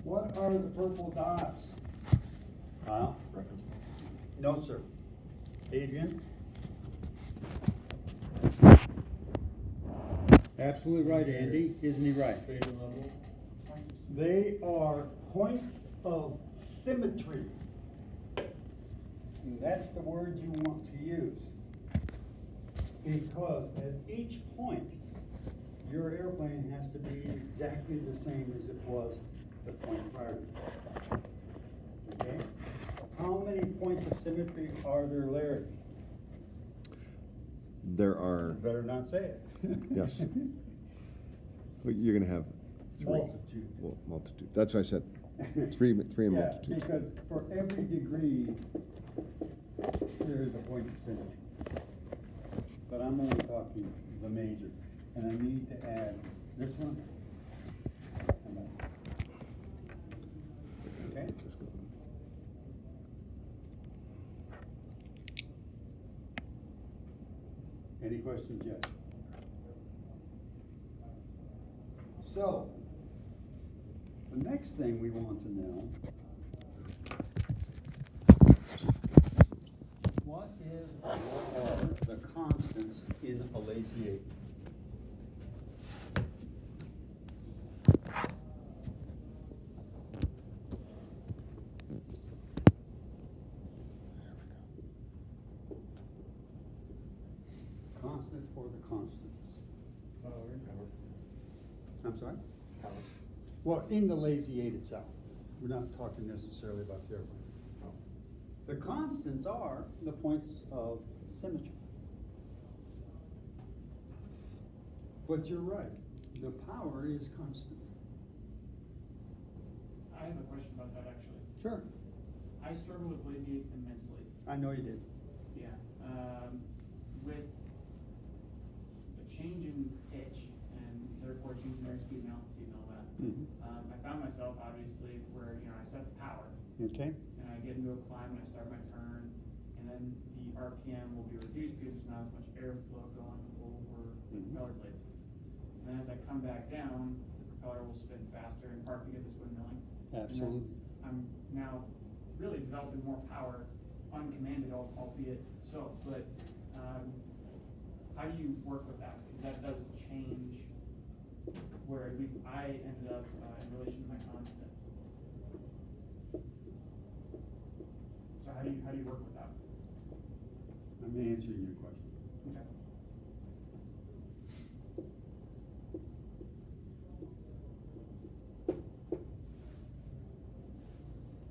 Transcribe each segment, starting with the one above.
What are the purple dots? Kyle? Reference points. No, sir. Adrian? Absolutely right, Andy. Isn't he right? Favorite level. They are points of symmetry. And that's the word you want to use. Because at each point, your airplane has to be exactly the same as it was the point prior to it. Okay? How many points of symmetry are there, Larry? There are, You better not say it. yes. Well, you're gonna have three. Multitude. Well, multitude. That's what I said. Three and Yeah, multitude. because for every degree, there is a point of symmetry. But I'm only talking the major, and I need to add this one. And that. Okay? Just go. Any questions yet? So, the next thing we want to know, what are the constants in a lazy 8? Constant or the constants? Power and power. I'm sorry? Power. Well, in the lazy 8 itself. We're not talking necessarily about the airplane. Oh. The constants are the points of symmetry. But you're right, the power is constant. I have a question about that actually. Sure. I struggle with lazy 8s immensely. I know you did. Yeah. With a change in pitch and therefore changing airspeed and altitude and all that. I found myself obviously where, I set the power Okay? and I get into a climb and I start my turn and then the RPM will be reduced because there's not as much airflow going over the propeller blades. And as I come back down, the propeller will spin faster in part because it's windmilling. Absolutely. And then I'm now really developing more power uncommanded, albeit so, but how do you work with that? Because that does change where at least I ended up in relation to my constants. So how do you work with that? I'm answering your question. Okay.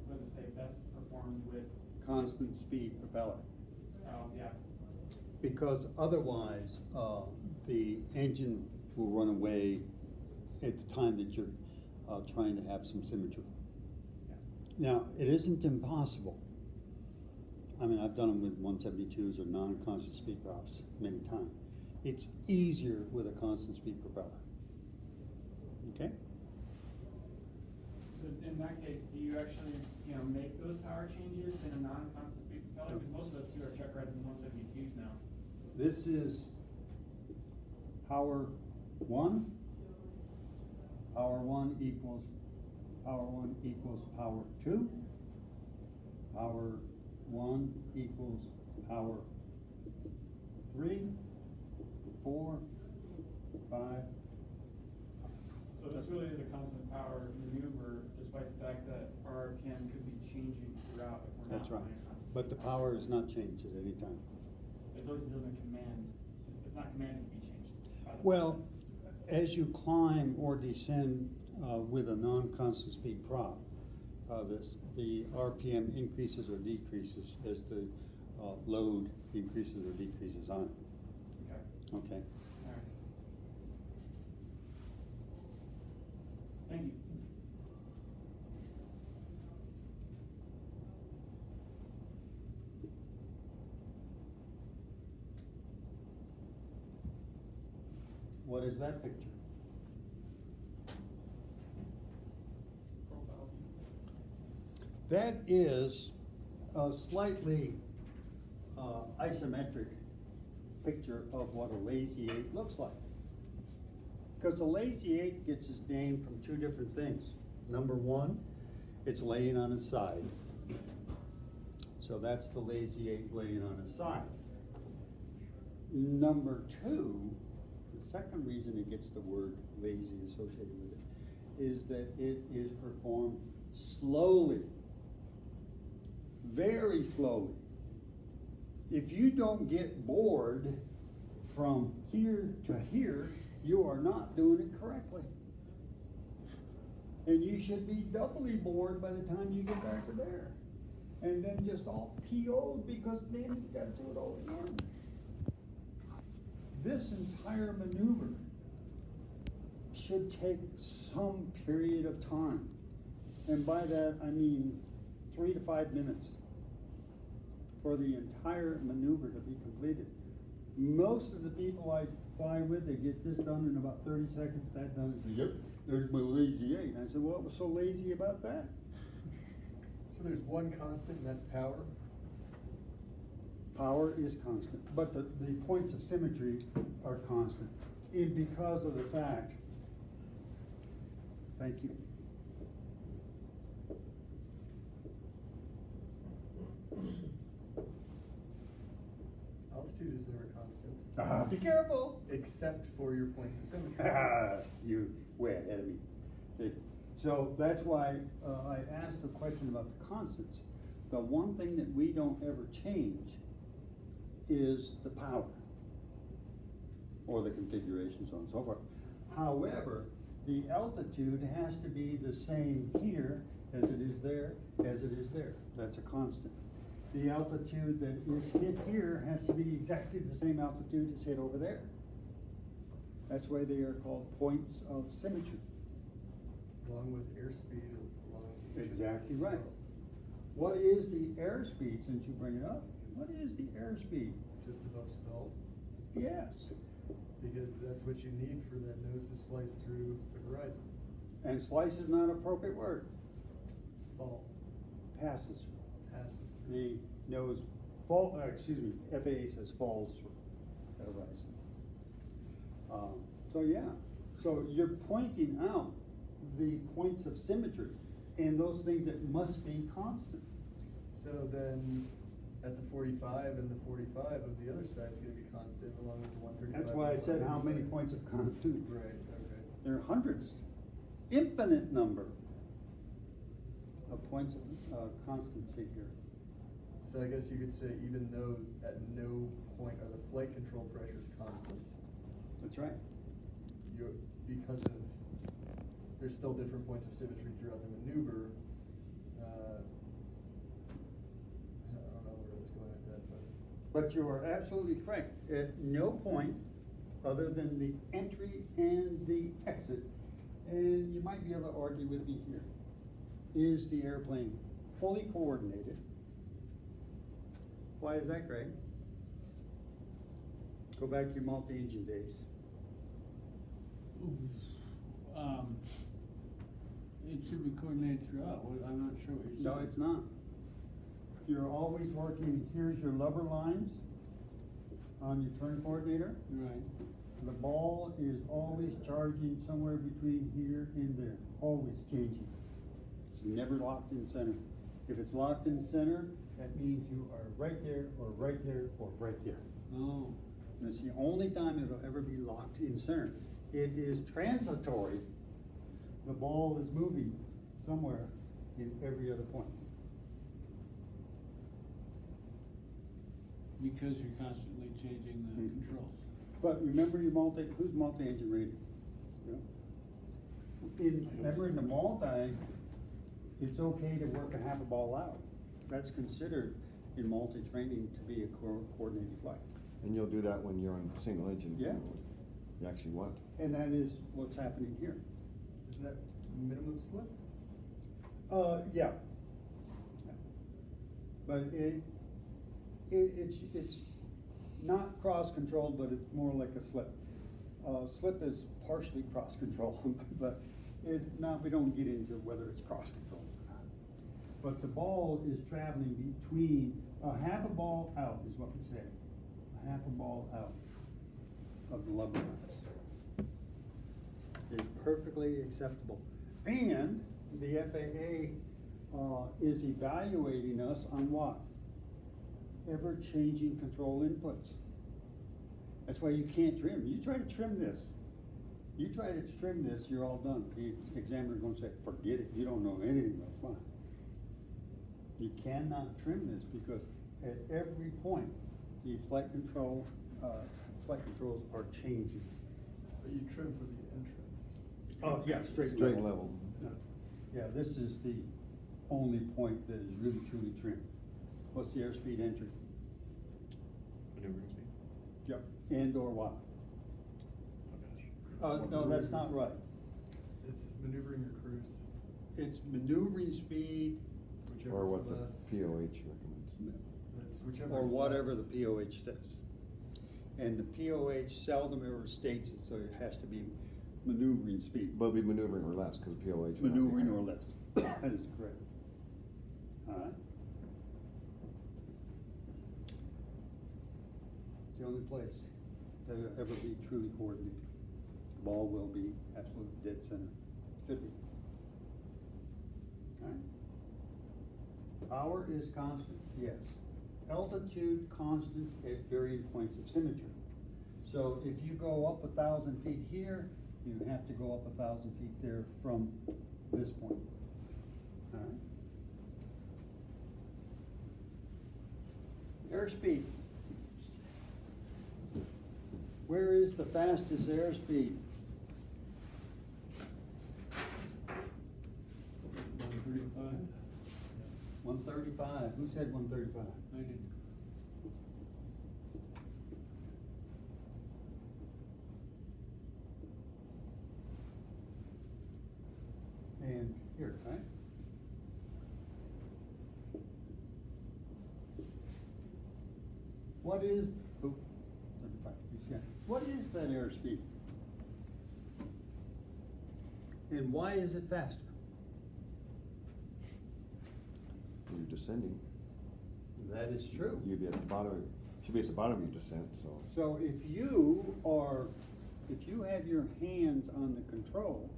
What does it say? Best performed with Constant speed propeller. Oh, yeah. Because otherwise, the engine will run away at the time that you're trying to have some symmetry. Yeah. Now, it isn't impossible. I mean, I've done them with 172s or non-constant speed props many times. It's easier with a constant speed propeller. Okay? So in that case, do you actually, make those power changes in a non-constant speed propeller? Because most of us do our check rides in 172s now. This is power 1. Power 1 equals power 2. Power 1 equals power 3, 4, 5. So this really is a constant power maneuver, despite the fact that our RPM could be changing throughout if we're That's not right. running a constant. But the power is not changed at any time. At least it doesn't command, it's not commanded to be changed by the Well, as you climb or descend with a non-constant speed prop, the RPM increases or decreases as the load increases or decreases on it. Okay, Okay. all right. Thank you. What is that picture? Profile. That is a slightly isometric picture of what a lazy 8 looks like. Because a lazy 8 gets its name from two different things. Number one, it's laying on its side. So that's the lazy eight laying on its side. Number two, the second reason it gets the word lazy associated with it is that it is performed slowly, very slowly. If you don't get bored from here to here, you are not doing it correctly. And you should be doubly bored by the time you get back to there. And then just all PO'd because then you gotta do it all again. This entire maneuver should take some period of time. And by that, I mean 3 to 5 minutes for the entire maneuver to be completed. Most of the people I fly with, they get this done in about 30 seconds, that done. They say, yep, there's my lazy eight. And I said, what was so lazy about that? So there's one constant, and that's power? Power is constant, but the points of symmetry are constant. And because of the fact, thank you. Altitude is never constant. Be careful. Except for your points of symmetry. You way ahead of me. See, so that's why I asked the question about the constants. The one thing that we don't ever change is the power or the configuration, so on and so forth. However, the altitude has to be the same here as it is there, as it is there. That's a constant. The altitude that is hit here has to be exactly the same altitude as hit over there. That's why they are called points of symmetry. Along with airspeed along each of Exactly those as right. well. What is the airspeed, since you bring it up? What is the airspeed? Just above stall, Yes. because that's what you need for that nose to slice through the horizon. And slice is not an appropriate word. Fall, Passes. passes through. The nose fall, FAA says falls through the horizon. So yeah, so you're pointing out the points of symmetry and those things that must be constant. So then, at the 45 and the 45 of the other side is gonna be constant along with the 135. That's why I and said how many 135. points of constant. Right, okay. There are hundreds, infinite number of points of constancy here. So I guess you could say even though at no point are the flight control pressures constant, That's right. because of, there's still different points of symmetry throughout the maneuver. I don't know where I was going with that, but. But you are absolutely correct. At no point, other than the entry and the exit, and you might be able to argue with me here, is the airplane fully coordinated. Why is that, Greg? Go back to your multi-engine days. It should be coordinated throughout. I'm not sure what you're saying. No, it's not. You're always working, here's your lubber lines on your turn coordinator. Right. The ball is always charging somewhere between here and there, always changing. It's never locked in center. If it's locked in center, that means you are right there, or right there, or right there. Oh, That's the only time it'll ever be locked in center. It is transitory. The ball is moving somewhere in every other point. because you're constantly changing the Mhm. controls. But remember your who's multi-engine rated? Yeah. Remember in the multi, it's okay to work a half a ball out. That's considered in multi-training to be a coordinated flight. And you'll do that when you're on single engine. Yeah. You actually want. And that is what's happening here. Isn't that minimum slip? Yeah. But it's not cross-controlled, but it's more like a slip. Slip is partially cross-controlled, but we don't get into whether it's cross-controlled or not. But the ball is traveling between, half a ball out is what we say. A half a ball out of the lubber lines is perfectly acceptable. And the FAA, is evaluating us on what? Ever-changing control inputs. That's why you can't trim. You try to trim this. You try to trim this, you're all done. The examiner's gonna say, forget it, you don't know anything about flying. You cannot trim this because at every point, the flight controls are changing. But you trim for the entrance. Oh, yeah, straight Straight level. level. Yeah, this is the only point that is really truly trimmed. What's the airspeed entry? Maneuvering speed? Yep. And or what? Oh gosh. No, that's not right. It's maneuvering your cruise, It's maneuvering speed whichever Or is what the less. POH recommends. It's whichever or is whatever less. the POH says. And the POH seldom ever states it, so it has to be maneuvering speed. But it'd be maneuvering or less, because POH. would not be Maneuvering higher. or less. That is correct. All right. The only place that will ever be truly coordinated. The ball will be absolutely dead center. Should be. All right. Power is constant, yes. Altitude constant at varying points of symmetry. So if you go up 1,000 feet here, you have to go up 1,000 feet there from this point. All right. Airspeed. Where is the fastest airspeed? 135. 135. Who said 135? I did. And here, right? What is, oh, 35, yeah. What is that airspeed? And why is it faster? You're descending. That is true. You'd be at the bottom, should be at the bottom of your descent, so. So if you have your hands on the control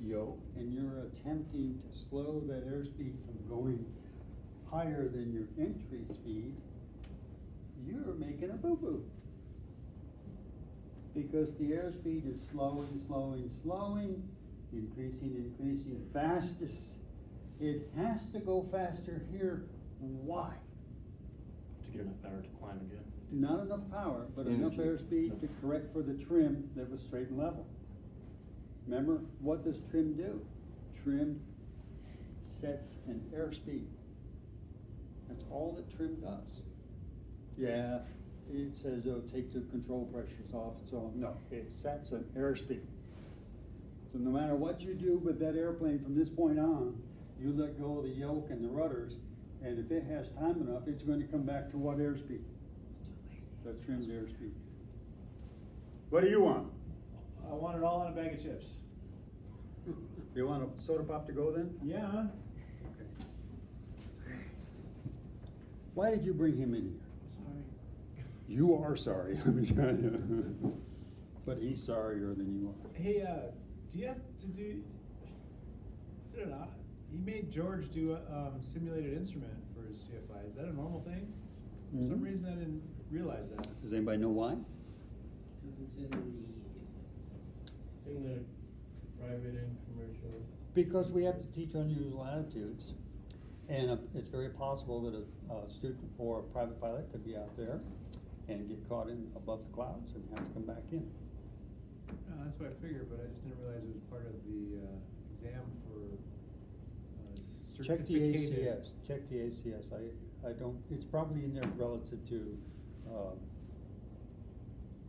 yoke and you're attempting to slow that airspeed from going higher than your entry speed, you're making a boo-boo. Because the airspeed is slowing, increasing, fastest. It has to go faster here. Why? To get enough power to climb again. Not enough power, but enough Energy. airspeed to correct for the trim that was straight and level. Remember, what does trim do? Trim sets an airspeed. That's all that trim does. Yeah, it says, oh, take the control pressures off and so on. No, it sets an airspeed. So no matter what you do with that airplane from this point on, you let go of the yoke and the rudders, and if it has time enough, it's going to come back to what airspeed? That's trimmed airspeed. What do you want? I want it all in a bag of chips. You want a soda pop to go then? Yeah. Okay. Why did you bring him in here? Sorry. You are sorry, let me tell you. But he's sorrier than you are. Hey, do you have to do? Is it not? He made George do a simulated instrument for his CFI. Is that a normal thing? For some Mhm. reason, I didn't realize that. Does anybody know why? Because it's in the It's in the private and commercial. Because we have to teach unusual attitudes. And it's very possible that a student or a private pilot could be out there and get caught in above the clouds and have to come back in. That's what I figured, but I just didn't realize it was part of the exam for Check the certificated. ACS, check the ACS. I don't, it's probably in there relative to,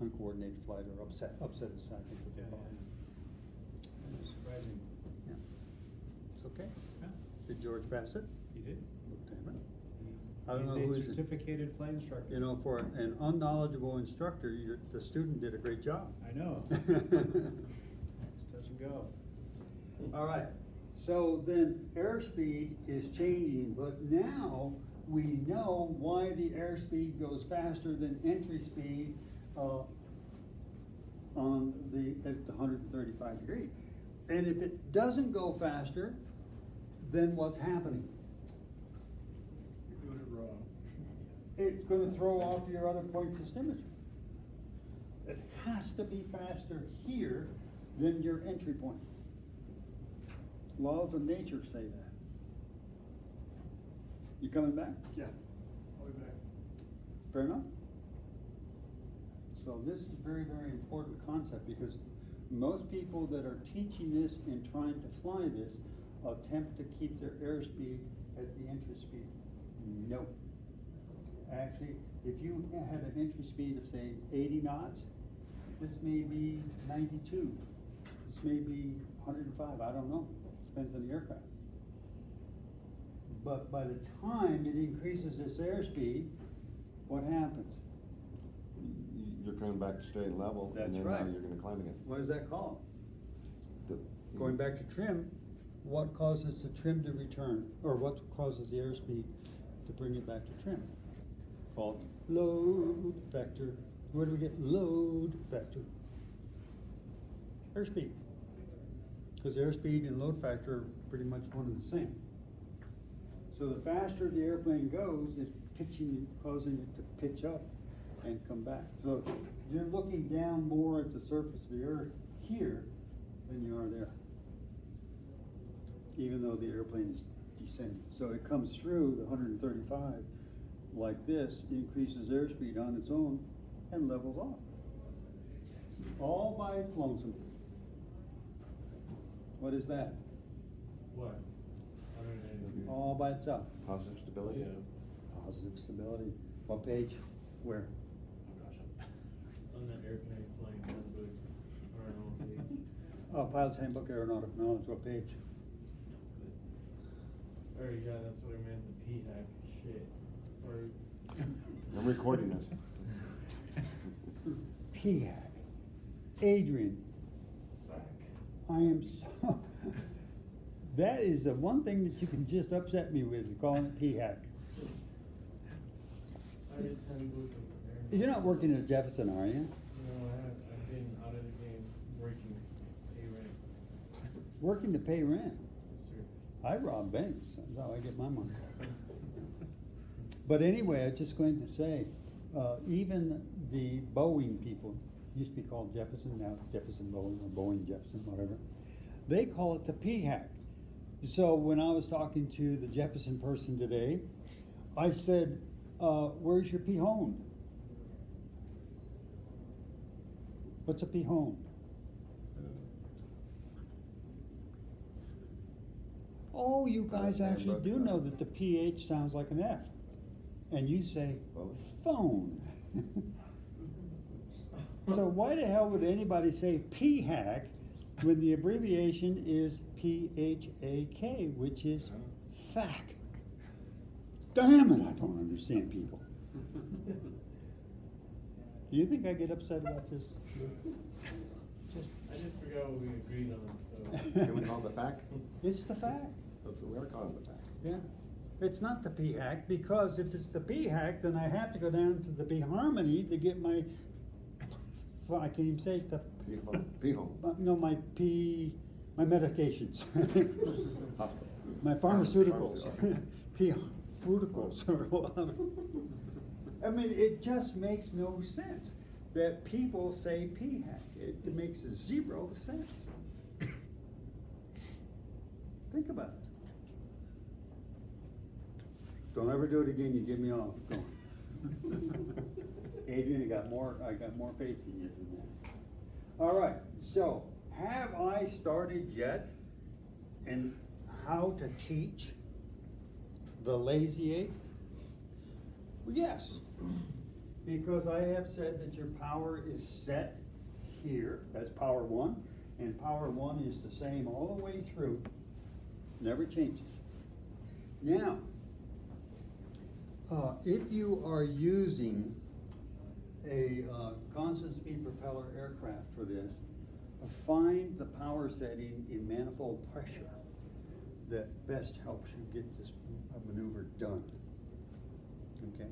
uncoordinated flight or upset is, I think what they Yeah, call it. yeah. That's surprising. Yeah. It's okay. Yeah, Did George pass it? he did. Damn it. I don't know He's who a is it. certificated flight instructor. You know, for an unknowledgeable instructor, the student did a great job. I know. Just touch and go. All right, so then airspeed is changing, but now we know why the airspeed goes faster than entry speed at the 135 degree. And if it doesn't go faster, then what's happening? You're doing it wrong. It's gonna throw off your other points of symmetry. It has to be faster here than your entry point. Laws of nature say that. You coming back? Yeah, I'll be back. Fair enough? So this is very, very important concept because most people that are teaching this and trying to fly this attempt to keep their airspeed at the entry speed. No. Actually, if you had an entry speed of say 80 knots, this may be 92. This may be 105, I don't know. Depends on the aircraft. But by the time it increases its airspeed, what happens? You're coming back to straight level, That's and then right. now you're gonna climb again. What is that called? The- Going back to trim, what causes the trim to return, or what causes the airspeed to bring it back to trim? Called load factor. Where do we get load factor? Airspeed. Because airspeed and load factor are pretty much one and the same. So the faster the airplane goes, it's pitching, causing it to pitch up and come back. So you're looking down more at the surface of the earth here than you are there. Even though the airplane is descending. So it comes through the 135 like this, increases airspeed on its own and levels off. All by its lonesome. What is that? What? I don't know. All by itself. Positive stability? Yeah. Positive stability. What page? Where? Oh gosh. It's on that airplane flying handbook. Or on page. Oh, Pilot's Handbook Aeronautical Knowledge, what page? Or yeah, that's what I meant, the P-hack. Shit. Sorry. I'm recording this. P-hack. Adrian, Fuck. I am so, that is the one thing that you can just upset me with, calling it P-hack. Pilot's handbook of You're not working at Jefferson, are you? No, I've been out of the game working pay rent. Working to pay rent. Yes, sir. I rob banks, that's how I get my money. But anyway, I'm just going to say, even the Boeing people, used to be called Jefferson, now it's Jefferson Boeing or Boeing Jefferson, whatever. They call it the P-hack. So when I was talking to the Jefferson person today, I said, where's your P-hone? What's a P-hone? Oh, you guys actually do know that the PH sounds like an F. And you say, phone. So why the hell would anybody say P-hack when the abbreviation is P-H-A-K, which is FAC? Damn it, I don't understand people. Do you think I get upset about this? I just forgot what we agreed on, so. Can we call it the fact? It's the fact, That's what we are calling the fact. yeah. It's not the P-hack, because if it's the P-hack, then I have to go down to the P-harmony to get my, I can't even say it, the, P-home. no, my medications. Hospital. My pharmaceuticals. Pharmaceutical. P-fruticals or whatever. I mean, it just makes no sense that people say P-hack. It makes zero sense. Think about it. Don't ever do it again, you get me off. Go on. Adrian, I got more faith in you than that. All right, so have I started yet in how to teach the lazy 8? Well, yes, because I have said that your power is set here, that's power 1, and power 1 is the same all the way through, never changes. Now, if you are using a constant speed propeller aircraft for this, find the power setting in manifold pressure that best helps you get this maneuver done. Okay?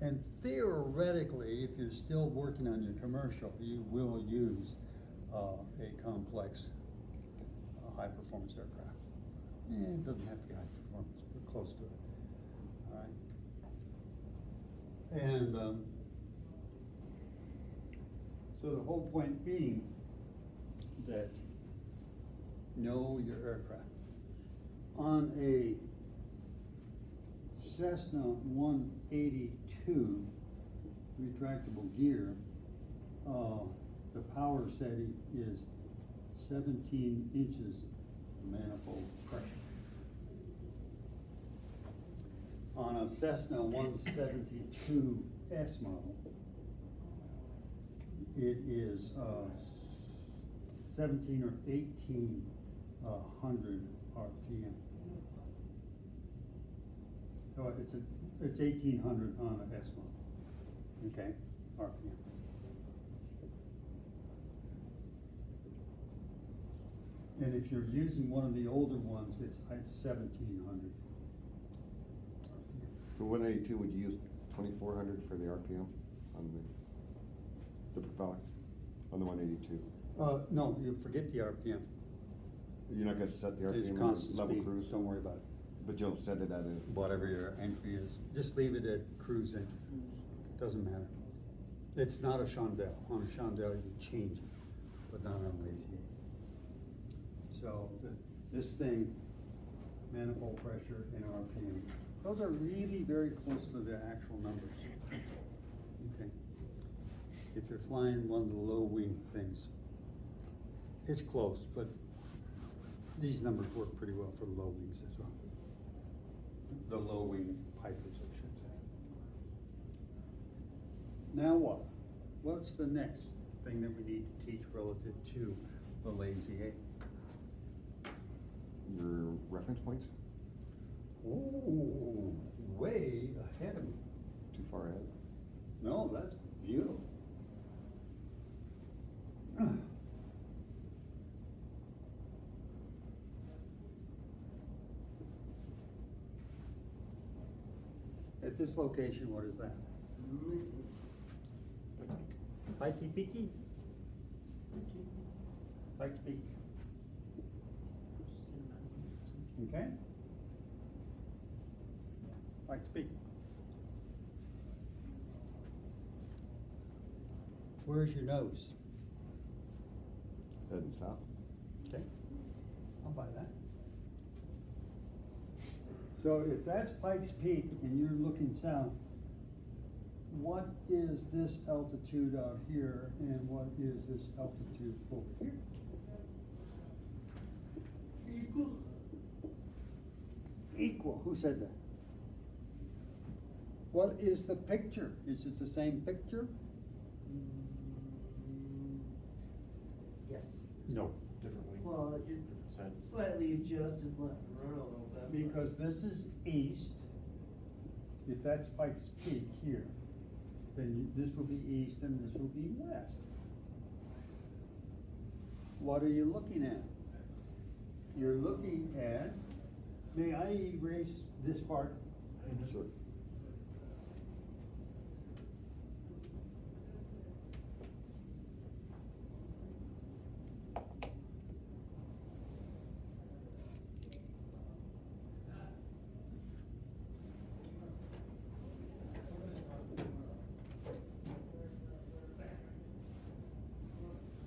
And theoretically, if you're still working on your commercial, you will use a complex high-performance aircraft. It doesn't have to be high performance, but close to it, all right? And, so the whole point being that know your aircraft. On a Cessna 182 retractable gear, the power setting is 17 inches manifold pressure. On a Cessna 172S model, it is 17 or 1800 RPM. So it's 1800 on a S model, okay, RPM. And if you're using one of the older ones, it's 1700. For 182, would you use 2400 for the RPM on the propeller on the 182? No, you forget the RPM. You're not going to set the It's RPM constant level speed, cruise? don't worry about it. But you'll set it at a... Whatever your entry is, just leave it at cruising, doesn't matter. It's not a chandelle. On a chandelle, you change it, but not on lazy eight. So this thing, manifold pressure and RPM, those are really very close to the actual numbers. Okay. If you're flying one of the low wing things, it's close, but these numbers work pretty well for the low wings as well. The low wing pipers, I should say. Now what? What's the next thing that we need to teach relative to the lazy eight? Your reference points? Ooh, way ahead of me. Too far ahead? No, that's beautiful. At this location, what is that? Pikey Peaky? Pikey Peak. Okay? Pikes Peak. Where's your nose? Heading south? Okay, I'll buy that. So if that's Pikes Peak and you're looking south, what is this altitude out here and what is this altitude over here? Equal. Equal, who said that? What is the picture? Is it the same picture? Yes. No. Different wing. Well, you're Different sides. slightly adjusted left and right a little bit. Because this is east, if that's Pikes Peak here, then this will be east and this will be west. What are you looking at? You're looking at, may I erase this part? Sure.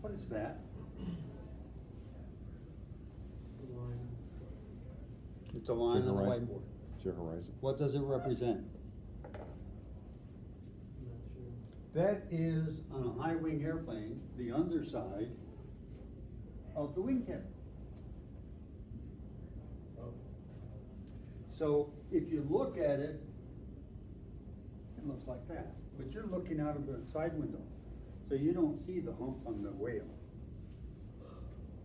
What is that? It's a line. It's a line on the horizon. whiteboard. It's your horizon. What does it represent? I'm not sure. That is, on a high wing airplane, the underside of the wingtip. Oh. So if you look at it, it looks like that, but you're looking out of the side window, so you don't see the hump on the whale.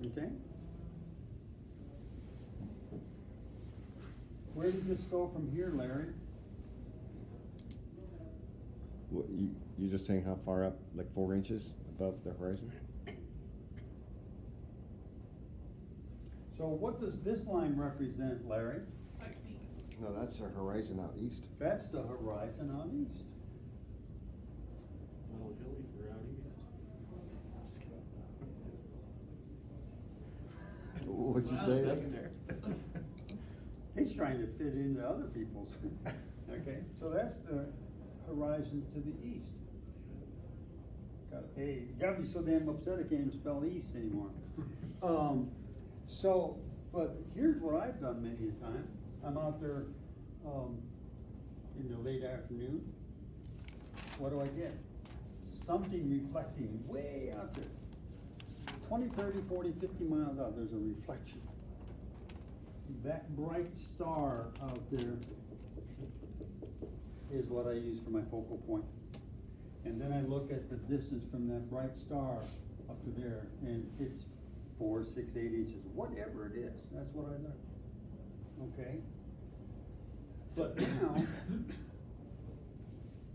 Okay? Where does this go from here, Larry? What, you're just saying how far up, like 4 inches above the horizon? So what does this line represent, Larry? No, that's our horizon out east. That's the horizon out east. Little Philly for out east. Just kidding. Ooh. What'd you Wow, say? that's Secondary. He's trying to fit into other people's. Okay, so that's the horizon to the east. Got me so damn upset I can't even spell east anymore. But here's what I've done many a time. I'm out there, in the late afternoon. What do I get? Something reflecting way out there. 20, 30, 40, 50 miles out, there's a reflection. That bright star out there is what I use for my focal point. And then I look at the distance from that bright star up to there, and it's 4, 6, 8 inches, whatever it is, that's what I learned. Okay? But now,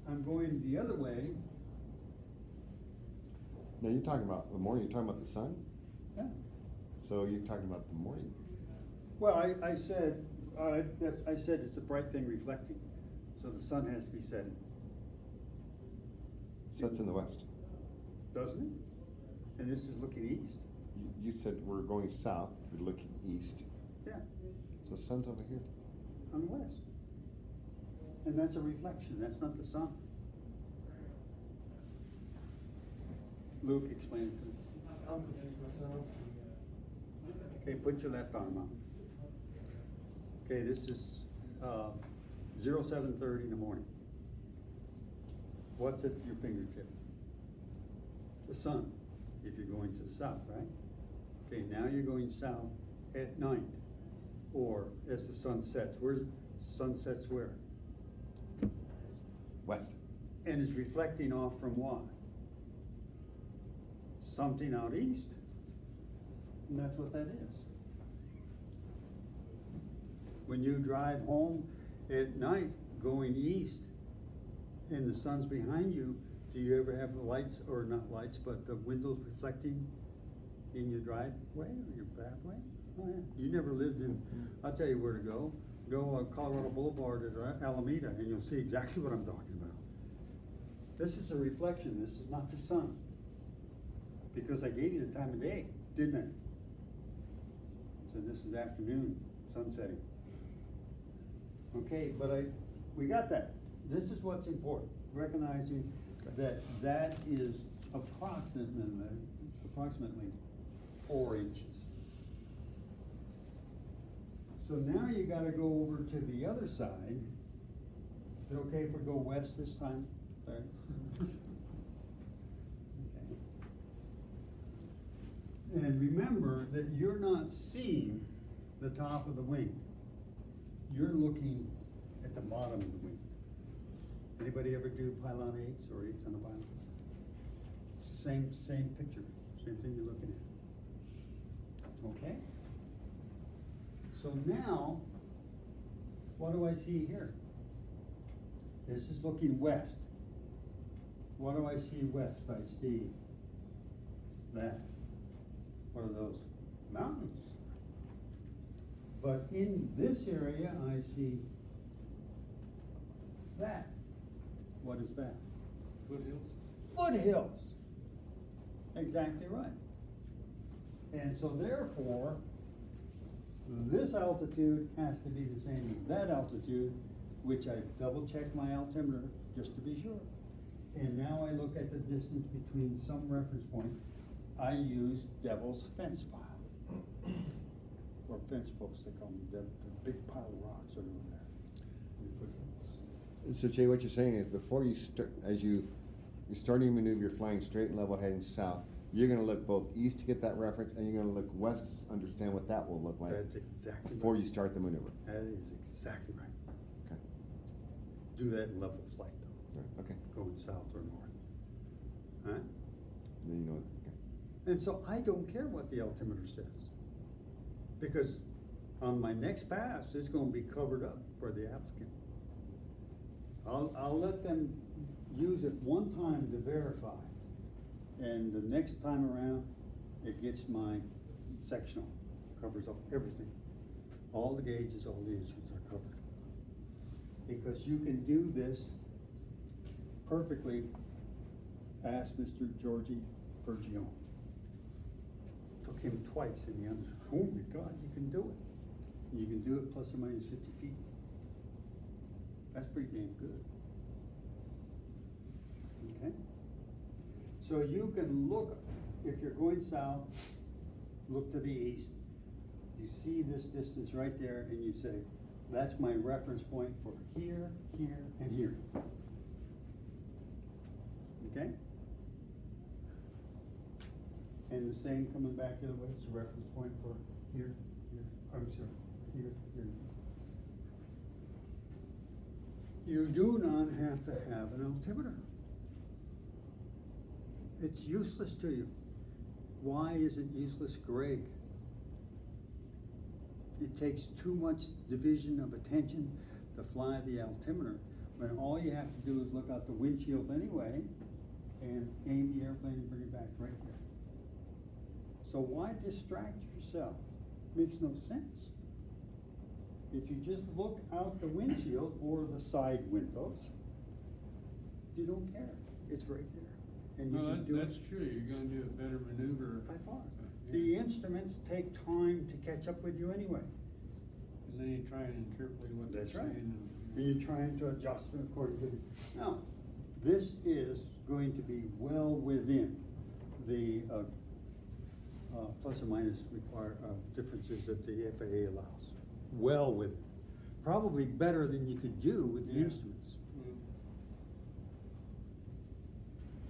I'm going the other way. Now, you're talking about the morning, you're talking about the sun? Yeah. So you're talking about the morning? Well, I said it's a bright thing reflecting, so the sun has to be setting, Sets in the west. doesn't it? And this is looking east. You said we're going south, you're looking east. Yeah, So sun's over here. on the west. And that's a reflection, that's not the sun. Luke, explain it to me. I'm confused myself. Okay, put your left arm out. Okay, this is 07:30 in the morning. What's at your fingertip? The sun, if you're going to the south, right? Okay, now you're going south at night, or as the sun sets. Sun sets where? West. And is reflecting off from what? Something out east. And that's what that is. When you drive home at night going east and the sun's behind you, do you ever have the lights, or not lights, but the windows reflecting in your driveway or your pathway? Oh yeah, you never lived in, I'll tell you where to go. Go on Colorado Boulevard at Alameda and you'll see exactly what I'm talking about. This is a reflection, this is not the sun. Because I gave you the time of day, didn't I? So this is afternoon, sun setting. Okay, but we got that. This is what's important, recognizing that is approximately 4 inches. So now you gotta go over to the other side. Is it okay if we go west this time? Sorry. Okay. And remember that you're not seeing the top of the wing. You're looking at the bottom of the wing. Anybody ever do pylon 8s or 8s on a pylon? It's the same picture, same thing you're looking at. Okay? So now, what do I see here? This is looking west. What do I see west? I see that. What are those? Mountains. But in this area, I see that. What is that? Foothills? Foothills. Exactly right. And so therefore, this altitude has to be the same as that altitude, which I double checked my altimeter just to be sure. And now I look at the distance between some reference point. I use Devil's Fence Pile. Or fence posts, they call them, the big pile of rocks that are over there. So Jay, what you're saying is before you start, as you're starting to maneuver, you're flying straight and level heading south, you're gonna look both east to get that reference, and you're gonna look west to understand what that will look like. That's exactly before right. you start the maneuver. That is exactly right. Okay. Do that in level flight though, Right, okay. going south or north. Huh? Then you know it. Okay. And so I don't care what the altimeter says. Because on my next pass, it's gonna be covered up for the applicant. I'll let them use it one time to verify. And the next time around, it gets my sectional, covers up everything. All the gauges, all the instruments are covered. Because you can do this perfectly. Ask Mr. Georgie Fergione. him twice and he understood, oh my God, you can do it. You can do it plus or minus 50 feet. That's pretty damn good. Okay? So you can look, if you're going south, look to the east, you see this distance right there and you say, that's my reference point for here, here, and here. Okay? And the same coming back the other way, it's a reference point for here, here, I'm sorry, here, here. You do not have to have an altimeter. It's useless to you. Why is it useless, Greg? It takes too much division of attention to fly the altimeter, when all you have to do is look out the windshield anyway and aim the airplane and bring it back right there. So why distract yourself? Makes no sense. If you just look out the windshield or the side windows, you don't care. It's right there. And you No, can do that's it true, you're gonna do a better maneuver. by far. Yeah. The instruments take time to catch up with you anyway. And then you try and interpolate what they're That's saying. right. And you're trying to adjust it according to the, now, this is going to be well within the, plus or minus differences that the FAA allows. Well within. Probably better than you could do with the Yeah. instruments. Mm.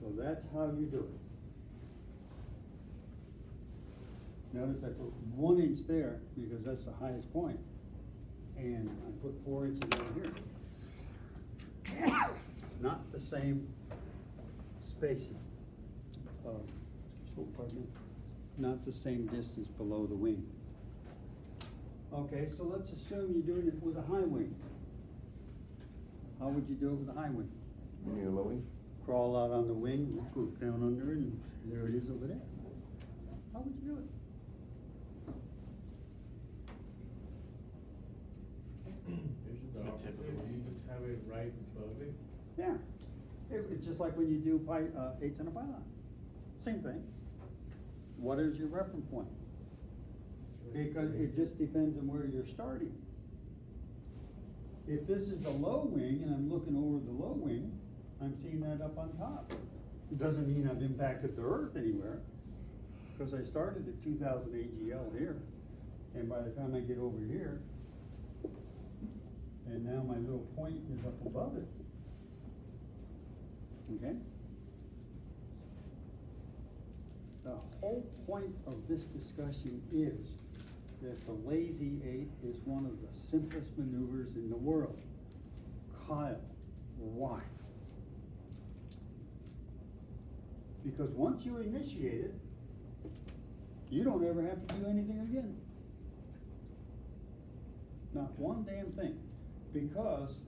So that's how you do it. Notice I put 1 inch there because that's the highest point. And I put 4 inches down here. It's not the same spacing. Pardon me. Not the same distance below the wing. Okay, so let's assume you're doing it with a high wing. How would you do it with a high wing? You mean a low wing? Crawl out on the wing, go down under it, and there it is over there. How would you do it? This is the opposite, you just have it right above it. Yeah, it's just like when you do eights and a pylon. Same thing. What is your reference point? Because it just depends on where you're starting. If this is the low wing and I'm looking over the low wing, I'm seeing that up on top. It doesn't mean I've impacted the earth anywhere, because I started at 2000 AGL here, and by the time I get over here, and now my little point is up above it. Okay? The whole point of this discussion is that the lazy 8 is one of the simplest maneuvers in the world. Kyle, why? Because once you initiate it, you don't ever have to do anything again. Not one damn thing. Because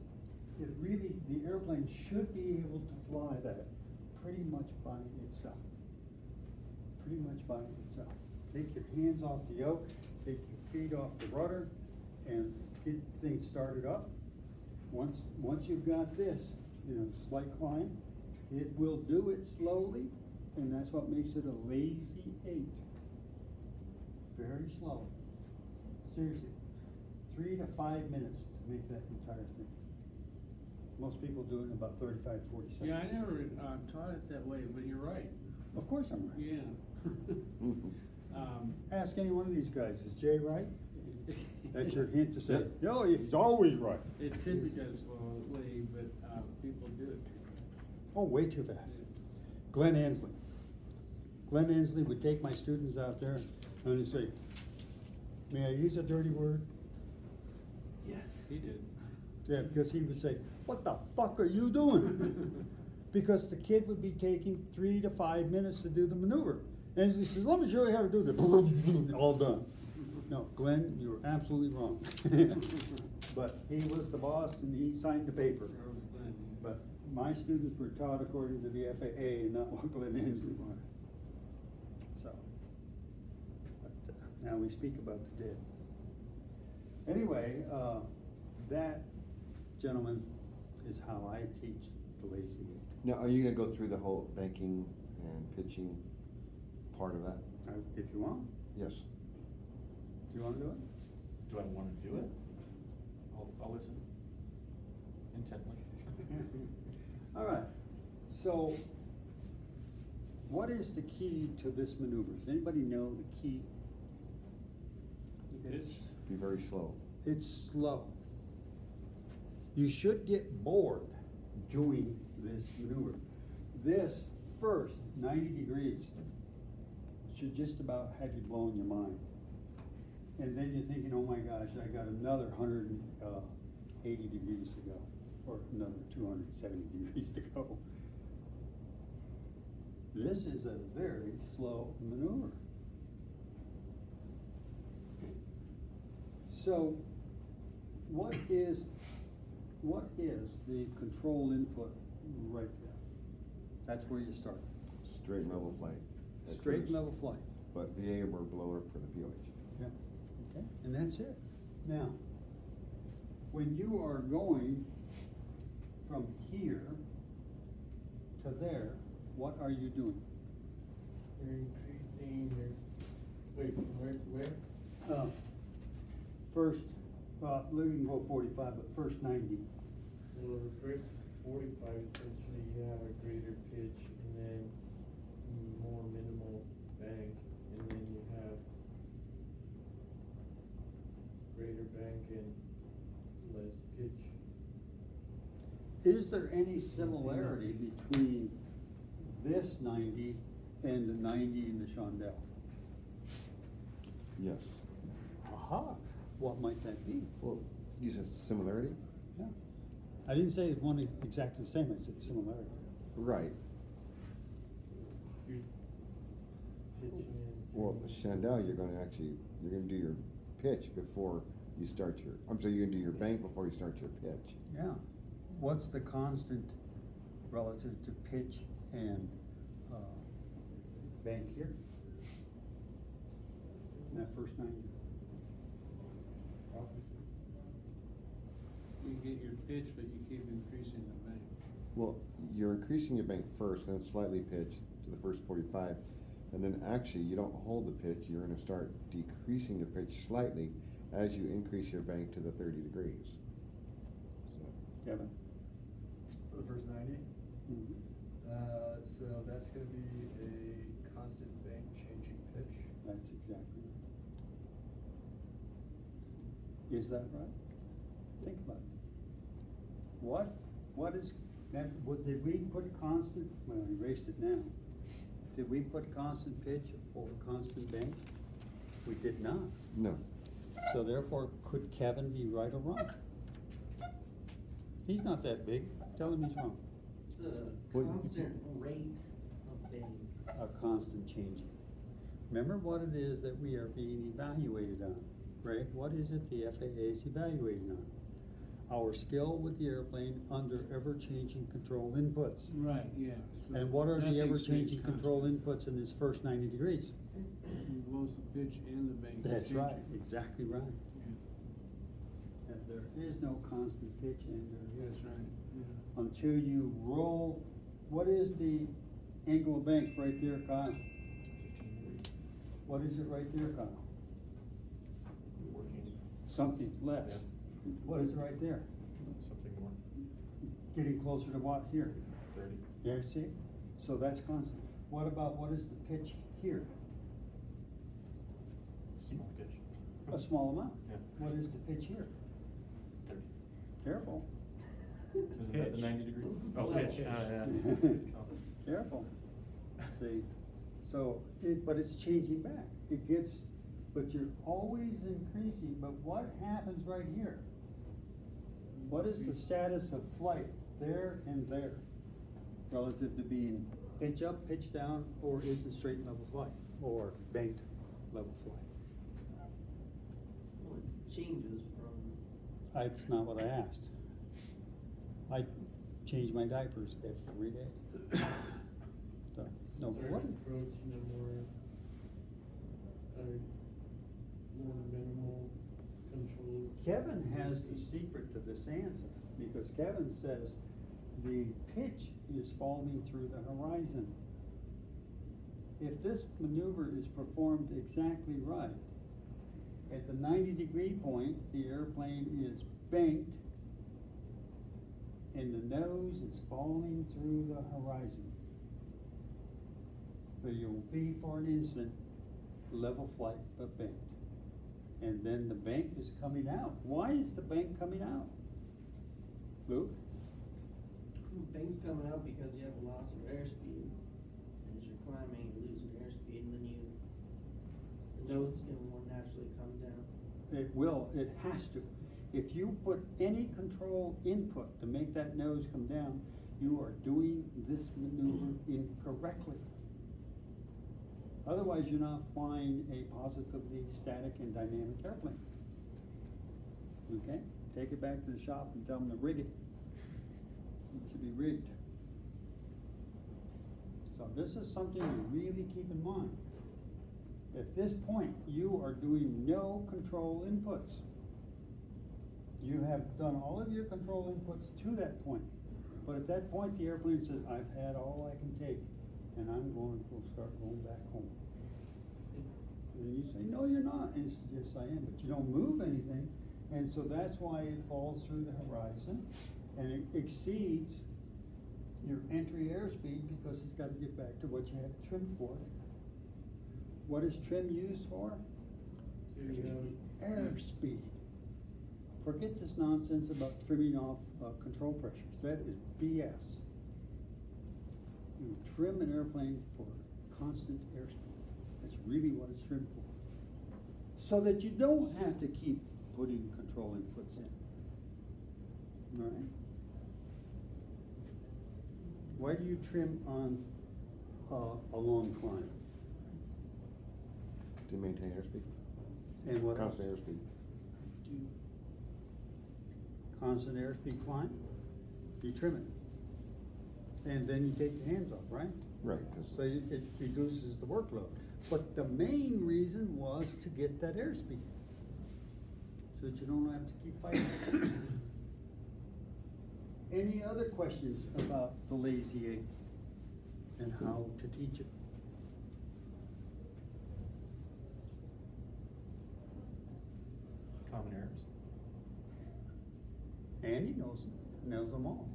it really, the airplane should be able to fly that pretty much by itself. Pretty much by itself. Take your hands off the yoke, take your feet off the rudder, and get things started up. Once you've got this, slight climb, it will do it slowly, and that's what makes it a lazy 8. Very slow. Seriously, 3 to 5 minutes to make that entire thing. Most people do it in about 35, 40 seconds. Yeah, I never taught us that way, but you're right. Of course I'm right. Yeah. Ask any one of these guys, is Jay right? That's your hint to say, no, he's always right. It should be done slowly, but people do it too fast. Oh, way too fast. Glenn Ansley. Glenn Ansley would take my students out there and he'd say, may I use a dirty word? Yes. He did. Yeah, because he would say, what the fuck are you doing? Because the kid would be taking 3 to 5 minutes to do the maneuver. And he says, let me show you how to do this. All done. No, Glenn, you were absolutely wrong. But he was the boss and he signed the paper. But my students were taught according to the FAA and not what Glenn Ansley wanted. So, but, now we speak about the dead. Anyway, that, gentlemen, is how I teach the lazy 8. Now, are you gonna go through the whole banking and pitching part of that? If you want. Yes. Do you wanna do it? Do I wanna do it? I'll listen intently. All right, so what is the key to this maneuver? Does anybody know the key? It's- Be very slow. It's slow. You should get bored doing this maneuver. This first 90 degrees should just about have you blowing your mind. And then you're thinking, oh my gosh, I got another 180 degrees to go, or another 270 degrees to go. This is a very slow maneuver. So, what is the control input right there? That's where you start. Straight and level flight. At Straight and first. level flight. But VA or blower for the POH. Yeah, okay, and that's it. Now, when you are going from here to there, what are you doing? You're increasing your, wait, from where to where? First, we can go 45, but first 90. Well, the first 45, essentially, you have a greater pitch and then more minimal bank, and then you have greater bank and less pitch. Is there any similarity between this 90 and the 90 in the Shondell? Yes. Aha, what might that be? Well, you said similarity? Yeah, I didn't say it's one exactly the same, I said similarity. Right. You're pitching into. Well, Chandel, you're gonna do your pitch before you start your, I'm sorry, you're gonna do your bank before you start your pitch. Yeah, what's the constant relative to pitch and, bank here? In that first 90? Opposite. You get your pitch, but you keep increasing the bank. Well, you're increasing your bank first, then slightly pitch to the first 45, and then actually you don't hold the pitch, you're gonna start decreasing your pitch slightly as you increase your bank to the 30 degrees. So, Kevin? For the first 90? Mhm. So that's gonna be a constant bank changing pitch. That's exactly right. Is that right? Think about it. What is, that, did we put constant, well, I erased it now. Did we put constant pitch or constant bank? We did not. no, So therefore, could Kevin be right or wrong? He's not that big. Tell him he's wrong. It's a Well, constant rate of bank. A constant changing. Remember what it is that we are being evaluated on, right? What is it the FAA is evaluating on? Our skill with the airplane under ever-changing control inputs. Right, yeah. So And what are the nothing ever-changing stays control constant. inputs in this first 90 degrees? Both the pitch and the bank. That's change. right, exactly right. Yeah. And there is no constant pitch and there is That's right, yeah. until you roll. What is the angle of bank right there, Kyle? 15 degrees. What is it right there, Kyle? 14. Something less. Yeah. What is it right there? Something more. Getting closer to what here? 30. Yeah, see? So that's constant. What about, what is the pitch here? Small pitch. A small amount. Yeah. What is the pitch here? 30. Careful. Isn't that the 90 degree? Oh, It's pitch. pitch. Yeah. Careful. See, so but it's changing back. It gets, but you're always increasing, but what happens right here? What is the status of flight there and there relative to being pitch up, pitch down, or is it straight and level flight, or banked level flight? Well, it changes from. That's not what I asked. I change my diapers every day. So, no, Start what? approaching a more minimal control. Kevin has the secret to this answer, because Kevin says the pitch is falling through the horizon. if this maneuver is performed exactly right, at the 90-degree point, the airplane is banked and the nose is falling through the horizon. So you'll be for an instant level flight but banked. And then the bank is coming out. Why is the bank coming out? Luke? Bank's coming out because you have a loss of airspeed. As you're climbing, you're losing airspeed, and then the nose is gonna more naturally come down. It will, it has to. If you put any control input to make that nose come down, you are doing this maneuver incorrectly. Otherwise, you're not flying a positively static and dynamic airplane. Okay? Take it back to the shop and tell them to rig it. It should be rigged. So this is something to really keep in mind. At this point, you are doing no control inputs. You have done all of your control inputs to that point. But at that point, the airplane says, I've had all I can take, and I'm going to start going back home. And you say, no, you're not. And he says, yes, I am. But you don't move anything. And so that's why it falls through the horizon, and it exceeds your entry airspeed because it's got to get back to what you had trim for. What is trim used for? Airspeed. Forget this nonsense about trimming off control pressures. That is BS. You trim an airplane for constant airspeed. That's really what it's trimmed for. So that you don't have to keep putting control inputs in. All right? Why do you trim on a long climb? To maintain airspeed. And what else? Constant airspeed. Constant airspeed climb, you trim it. And then you take your hands off, right? Right, So it reduces the workload. But the main reason was to get that airspeed, so that you don't have to keep fighting. Any other questions about the lazy 8 and how to teach it? Common errors. Andy knows them all.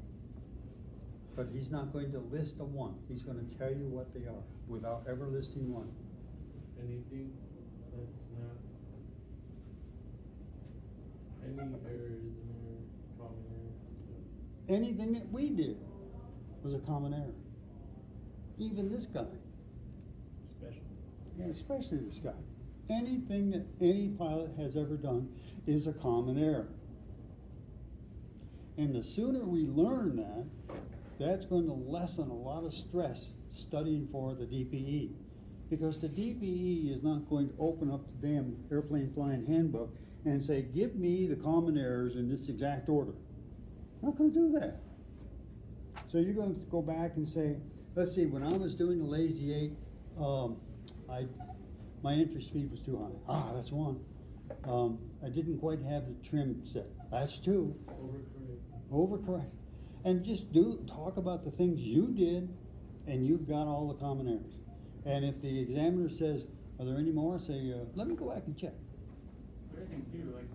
But he's not going to list a one. He's going to tell you what they are without ever listing one. Anything that's not, any error is an error, common error, so. Anything that we did was a common error. Even this guy. Special. Yeah, especially this guy. Anything that any pilot has ever done is a common error. And the sooner we learn that, that's going to lessen a lot of stress studying for the DPE. Because the DPE is not going to open up the damn airplane flying handbook and say, give me the common errors in this exact order. Not going to do that. So you're going to go back and say, let's see, when I was doing the lazy 8, my entry speed was too high. Ah, that's one. I didn't quite have the trim set. That's two. Overcorrect. And just talk about the things you did, and you've got all the common errors. And if the examiner says, are there any more, say, let me go back and check. The other thing too, like,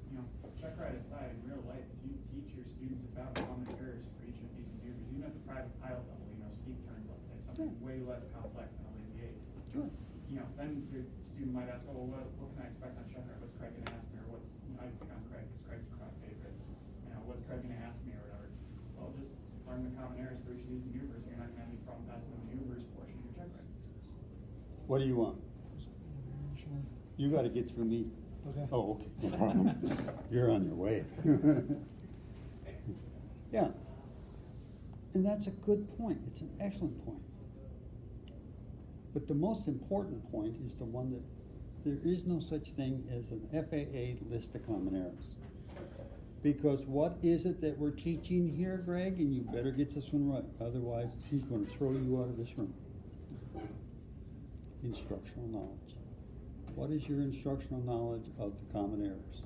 check right aside, in real life, if you teach your students about common errors for each of these maneuvers, even at the private pilot level, steep turns, let's say, something way less complex than a lazy 8. Sure. Then the student might ask, oh, well, what can I expect on check ride? What's Craig gonna ask me, or what's, I pick on Craig, because Craig's a crowd favorite. What's Craig gonna ask me, or whatever. Well, just learn the common errors for each of these maneuvers, you're not gonna have any problem passing the maneuvers portion of your check ride. What do you want? You gotta get through me. Okay. Oh, okay, no problem. You're on your way. Yeah. And that's a good point. It's an excellent point. But the most important point is the one that there is no such thing as an FAA list of common errors. Because what is it that we're teaching here, Greg? And you better get this one right. Otherwise, he's going to throw you out of this room. Instructional knowledge. What is your instructional knowledge of the common errors?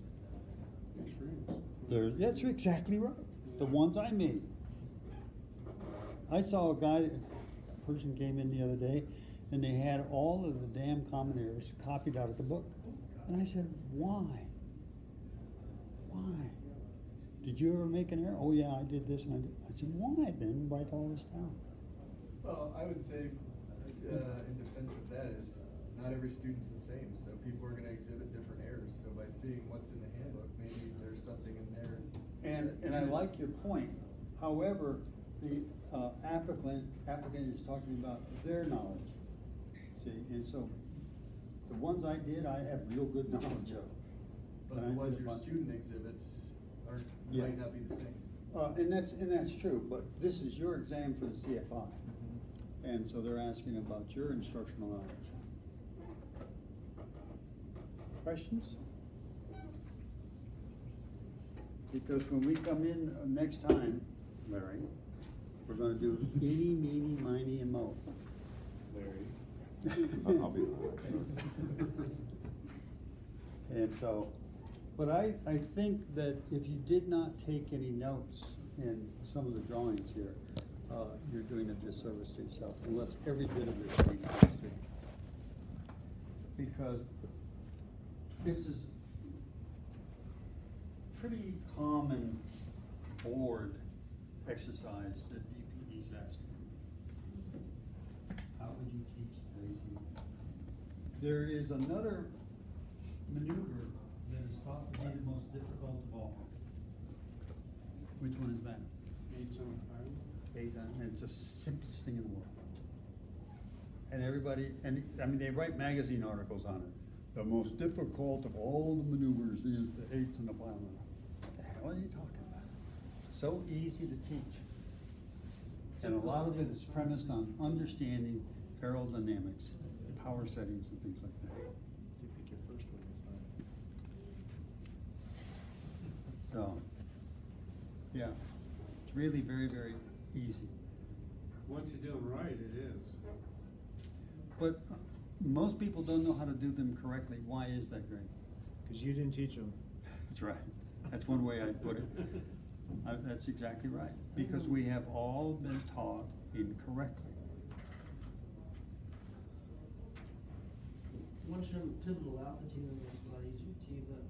That's exactly right. The ones I made. I saw a person came in the other day, and they had all of the damn common errors copied out of the book. And I said, why? Why? Did you ever make an error? Oh yeah, I did this and I did. I said, why then write all this down? Well, I would say, in defense of that is, not every student's the same, so people are gonna exhibit different errors, so by seeing what's in the handbook, maybe there's something in there. And I like your point. However, the applicant is talking about their knowledge. See, and so the ones I did, I have real good knowledge of. But And the I ones did a your bunch. student exhibits are, Yeah. might not be the same. And that's true, but this is your exam for the CFI. And so they're asking about your instructional knowledge. Questions? Because when we come in next time, Larry, we're gonna do eeny, meeny, miny, and mo. Larry. I'll be fine. And so, but I think that if you did not take any notes in some of the drawings here, you're doing a disservice to yourself, unless every bit of this makes sense to you. Because this is pretty common board exercise that DPE's asking. How would you teach Tracy? There is another maneuver that is thought to be the most difficult of all. Which one is that? Eights on fire. And it's the simplest thing in the world. And everybody, and I mean, they write magazine articles on it. The most difficult of all the maneuvers is the eights and the final. What the hell are you talking about? So easy to teach. And a lot of it is premised on understanding aerodynamics, power settings and things like that. If you pick your first one, you're fine. So, yeah, it's really very, very easy. Once you do them right, it is. But most people don't know how to do them correctly. Why is that, Greg? Cause you didn't teach them. That's right. That's one way I'd put it. That's exactly right. Because we have all been taught incorrectly. Once you're in pivotal altitude, it's a lot easier too, but